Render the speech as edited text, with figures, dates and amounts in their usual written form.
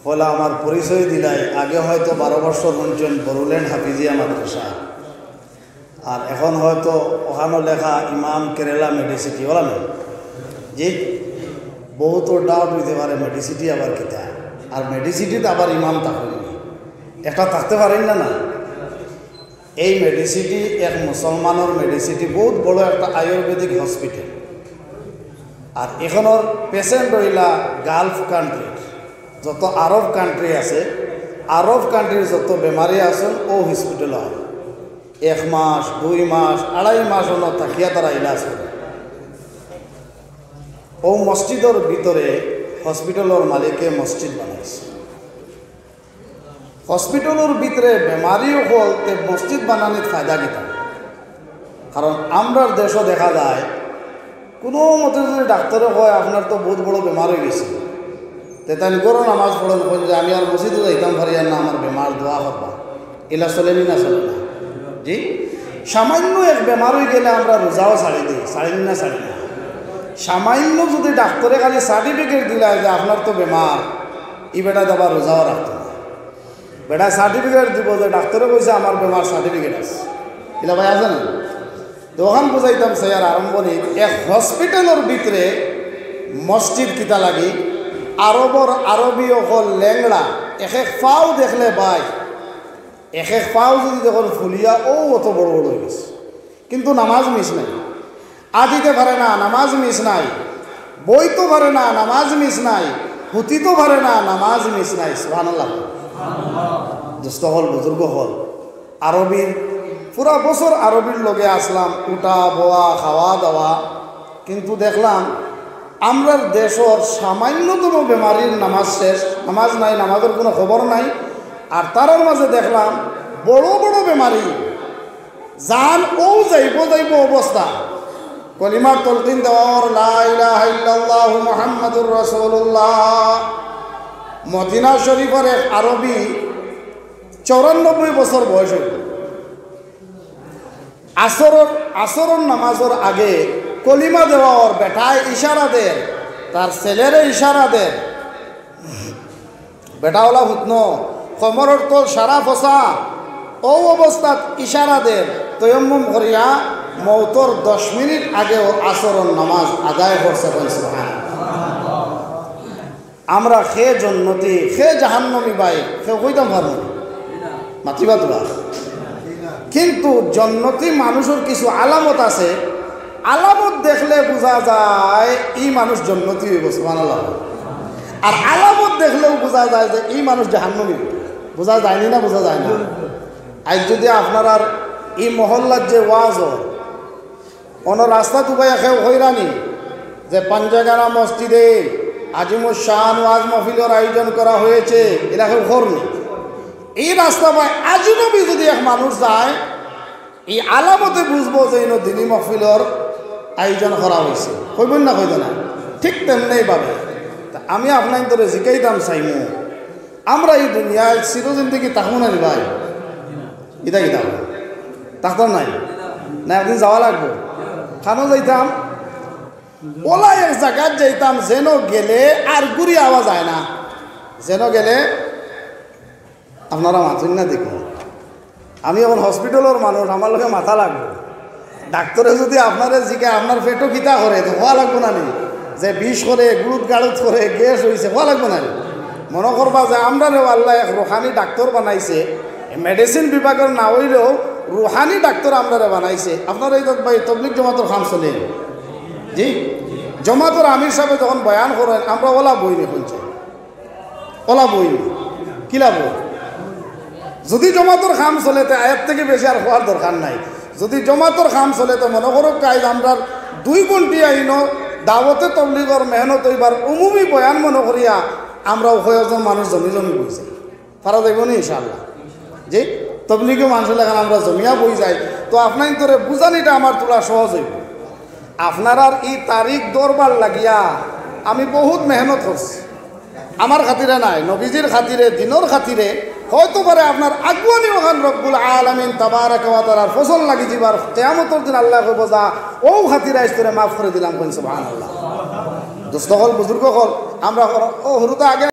হলা আমার পরিচয় দিলাই। আগে হয়তো 12 বছর শুনছেন বরুলেন হাফিজিয়া মাদ্রাসা, আর এখন হয়তো ওখানে লেখা ইমাম কেরালা মেডিসিটি ওলা না জি। বহুত ডাউট হইতে পারে মেডিসিটি আবার কিতা, আর মেডিসিটিতে আবার ইমাম থাকেন একটা থাকতে পারেন না। না, এই মেডিসিটি এক মুসলমানের মেডিসিটি বহুত বড় একটা আয়ুর্বেদিক হসপিটাল, আর এখানোর পেশেন্ট রইলা গালফ কান্ট্রির যত আরব কান্ট্রি আছে, আরব কান্ট্রির যত বেমারি আছেন ও হসপিটাল হয় 1 মাস 2 মাস 2.5 মাস থাকিয়া তারা ইলাজ করে। ও মসজিদের ভিতরে হসপিটালের মালিকে মসজিদ বানাইছে। হসপিটালের ভিতরে বেমারিও হল তে মসজিদ বানানোর ফায়দা কিতা, কারণ আমরা দেশও দেখা যায় কোনো মতে যদি ডাক্তারে হয় আপনার তো বহুত বড় বেমার হয়ে গেছে, তে তাই গরো নামাজ পড়েন যে আমি আর মসজিদে যাইতাম পারি আর না আমার বেমার দোয়া করবা, এলা চলেনি না চলে না জি। সামান্য এক বেমার হয়ে গেলে আমরা রোজাও ছাড়ি দিই, ছাড়ি না ছাড়ি না। সামান্য যদি ডাক্তারে খালি সার্টিফিকেট দিলায় যে আপনার তো বেমার, ই বেটা আবার রোজাও রাখতো না। বেটা সার্টিফিকেট দিব যে ডাক্তারে কইছে আমার বেমার, সার্টিফিকেট আছে, এলা ভাই আছে না। তো ওখান বুঝাইতাম স্যার আরম্ভণি এক হসপিটালের ভিতরে মসজিদ কিতা লাগি, আরবি অকল ল্যাংড়া এক পাও দেখলে ভাই, এক পাও যদি দেখুন ফুলিয়া ও অত বড় বড় হয়ে গেছে, কিন্তু নামাজ মিস নাই, আদিতে পারে না নামাজ মিস নাই, বইতো পারে না নামাজ মিস নাই, হুতিতো পারে না নামাজ মিস নাই। সুবহানাল্লাহ। দোস্ত হল বুজুর্গ হল আরবির পুরা বছর আরবির লগে আসলাম, উঠা বোয়া খাওয়া দাওয়া, কিন্তু দেখলাম আমরার দেশের সামান্যতম বেমারির নামাজ শেষ, নামাজ নাই, নামাজের কোনো খবর নাই। আর তার মাঝে দেখলাম বড় বড় বেমারি জান ও যাইব অবস্থা, কলিমার তলকিন দেওয়ার লা ইলাহা ইল্লাল্লাহু মুহাম্মাদুর রাসূলুল্লাহ। মদিনা শরীফের এক আরবি 94 বছর বয়স হইল, আসরের নামাজের আগে কলিমা দেওয়ার বেটায় ইশারা দেন, তার ছেলেরে ইশারা দেন, বেটাওয়ালা হুতন কমরের তোল সারা ফসা ও অবস্থাত ইশারা দেন, তয়ম্মুম করিয়া মৌতর 10 মিনিট আগেও আসরের নামাজ আদায় করছে। আমরা খে জন্নতি খে জাহান্নমী ভাই কেউ কইতাম পারব মাতিবা তোলা, কিন্তু জন্নতি মানুষের কিছু আলামত আছে, আলামত দেখলে বোঝা যায় এই মানুষ জন্নতি হইব। সুবহানাল্লাহ। আর আলামত দেখলেও বোঝা যায় যে এই মানুষ জাহান্নামী। বোঝা যায়নি না? বোঝা যায় না। আজ যদি আপনার আর এই মহল্লার যে ওয়াজ অন্য রাস্তা দুবাই খেয়ে হইরানি যে পাঞ্জাগানা মসজিদে আজিমুর শান ওয়াজ মাহফিলের আয়োজন করা হয়েছে, এরা কেউ করনি। এই রাস্তা ভাই আজনবী যদি এক মানুষ যায়, এই আলামতে বুঝবো যে ইনো দিনী মাহফিলের আয়োজন করা হয়েছে। কইবেন না? কইবে না? ঠিক তেমনি ভাবে আমি আপনার ধরে জিকাইতাম চাইমু, আমরা এই দুনিয়ায় চিরজিন্দিগি তাকবো না ভাই, ইতা কিতাম তাকতাম নাই না, একদিন যাওয়া লাগবো। খানো যাইতাম ওলা এক জায়গায় যাইতাম যেন গেলে আর ঘুরি আওয়া যায় না, যেন গেলে আপনারা মাথুন না দেখুন। আমি এখন হসপিটালের মানুষ, আমার লোকে মাথা লাগবে। ডাক্তারে যদি আপনারা জিকে আপনার পেটও কিতা করে তো হওয়া লাগবো না নি, যে বিষ করে গুড়ুত গাড়ুত করে গ্যাস হয়েছে হওয়া লাগবো না নি। মনে করবা যে আমরা আল্লাহ এক রুহানি ডাক্তার বানাইছে, মেডিসিন বিভাগের না হইলেও রুহানি ডাক্তার আমরা বানাইছে। আপনারা এই ভাই তবলিগ জমাতর খাম চলে জি, জমাতর আমির সাহেব যখন বয়ান করেন আমরা ওলা বই নি শুনছি, ওলা বই নি কিলা বই। যদি জমাতর খাম চলে তো আয়ের থেকে বেশি আর হওয়ার দরকার নাই। যদি জমাতর খাম চলে তো মনে করো কাজ আমরা 2 ঘন্টি আইন দাওয়াতে তবলিগর মেহনত হইবার উমুমি বয়ান মনে করিয়া আমরা কয়েকজন মানুষ জমি জমি বই যাই, পারা যাইব নি ইনশাআল্লাহ জি। তবলিগে মানুষের লেখান আমরা জমিয়া বই যাই, তো আপনার তোরে বুঝানিটা আমার তোলা সহজ হইব। আপনার আর এই তারিখ দরবার লাগিয়া আমি বহুত মেহনত করছি, আমার খাতিরে নাই, নবীজির খাতিরে, দিনের খাতিরে। হয়তো পারে আপনার আগুয়ানি ওখান রব্বুল আলামিন তাবারাক ওয়া তাআলার ফসল লাগি যাবার কিয়ামতের দিন আল্লাহ কইব যা ও খাতিরে আইস্তরে মাফ করে দিলাম। সুবহানাল্লাহ। দোস্ত হল বুজুর্গ হল আমরা ও হরুতা আগে